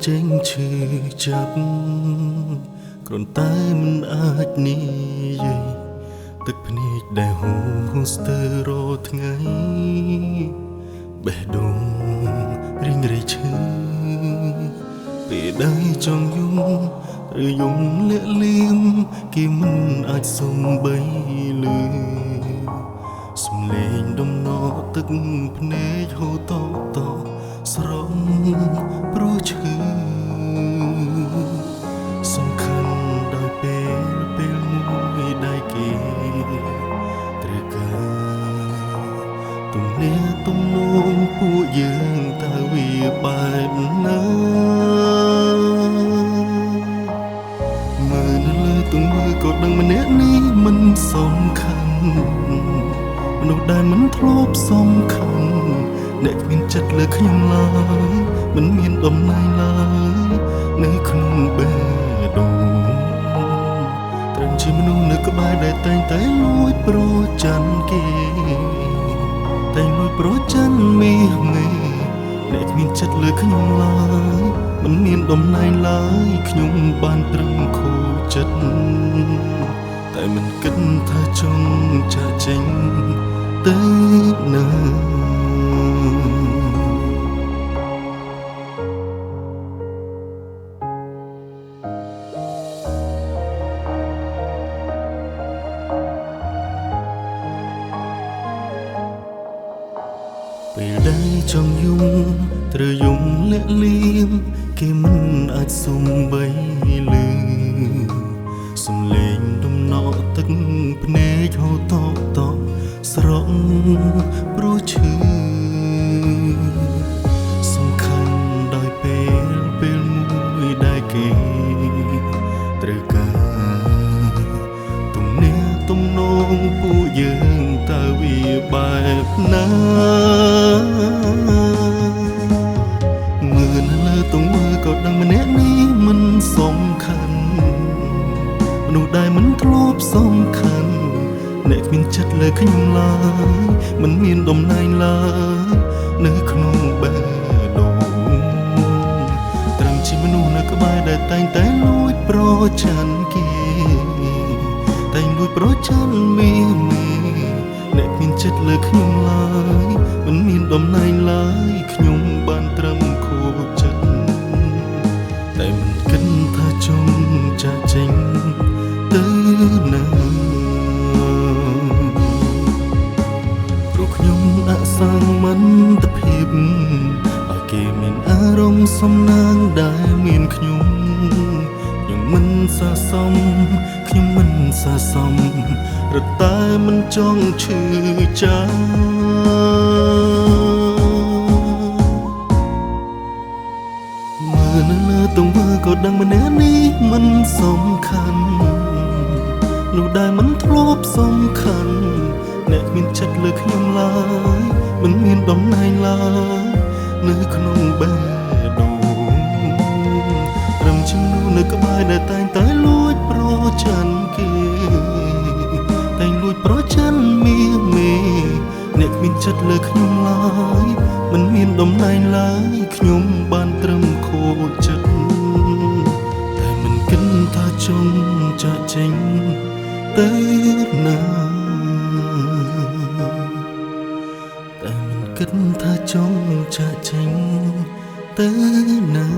ចេញឈឺចាប់គ្រាន់តែមិនអាចនិយាយទឹកភ្នែកដែលហូរស្ទើររាល់ថ្ងៃបេះដូងរីងរៃឈឺពេលដែលចង់យំឬយំលាក់លៀមគេមិនអាចសំបីលឺសំឡេងដំណក់ទឹកភ្នែកហូរតតស្រង់ព្រោះឈឺសំខាន់ដោយពេលមួយដែលគេត្រូវការទំនាក់ទំនងពួកយើងតើវាបែបណាមើលនៅលើទង្វើក៏ដឹងម្នាក់នេះមិនសំខាន់មនុស្សដែលមិនធ្លាប់សំខាន់អ្នកគ្មានចិត្តលើខ្ញុំឡើយមិនមានដំណើរឡើយនៅក្នុងបេះដូងត្រឹមជាមនុស្សនៅក្បែរដែលតែងតែលួចប្រច័ណ្ឌគេតែលួចប្រច័ណ្ឌមេអ្នកគ្មានចិត្តលើខ្ញុំឡើយមិនមានដំណែងឡើយខ្ញុំបានត្រឹមខូចចិត្តតែមិនគិតថាចង់ចាក់ចេញទៅណាពេលដែលចង់យំត្រូវយំលាក់លៀមគេមិនអាចសំបីលឺសំឡេងដំណក់ទឹកភ្នែកហូរតស្រង់ព្រោះឈឺសំខាន់ដោយពេលមួយដែលគេត្រូវការទំនាក់ទំនងពួកយើងតើវាបែបណាមើលនៅលើទង្វើក៏ដឹងម្នាក់នេះមិនសំខាន់មនុស្សដែលមិនធ្លាប់សំខាន់អ្នកគ្មានចិត្តលើខ្ញុំឡើយមិនមានដំណែងឡើយនៅក្នុងបេះដូងត្រឹមជាមនុស្សនៅក្បែរដែលតែងតែលួចប្រច័ណ្ឌគេតែលួចប្រច័ណ្ឌមេអ្នកគ្មានចិត្តលើខ្ញុំឡើយមិនមានដំណែងឡើយខ្ញុំបានត្រឹមខូចចិត្តតែមិនគិតថាចង់ចាក់ចេញទៅណាព្រោះខ្ញុំអសាមន្តភាពឲ្យគេមានអារម្មណ៍សំណាងដែលមានខ្ញុំមិនស័ក្តិសមខ្ញុំមិនស័ក្តិសមរត់តែមិនចង់ឈឺចាំមើលនៅលើទង្វើក៏ដឹងម្នាក់នេះមិនសំខាន់នោះដែលមិនធ្លាប់សំខាន់អ្នកគ្មានចិត្តលើខ្ញុំឡើយមិនមានដំណែងឡើយនៅក្នុងបេះដូងត្រឹមជាមនុស្សនៅក្បែរដែលតែងតែលួចប្រច័ណ្ឌគេតែលួចប្រច័ណ្ឌមេអ្នកគ្មានចិត្តលើខ្ញុំឡើយមិនមានដំណែងឡើយខ្ញុំបានត្រឹមខូចចិត្តតែមិនគិតថាចង់ចាក់ចេញទៅណាតែមិនគិតថាចង់ចាក់ចេញទៅណា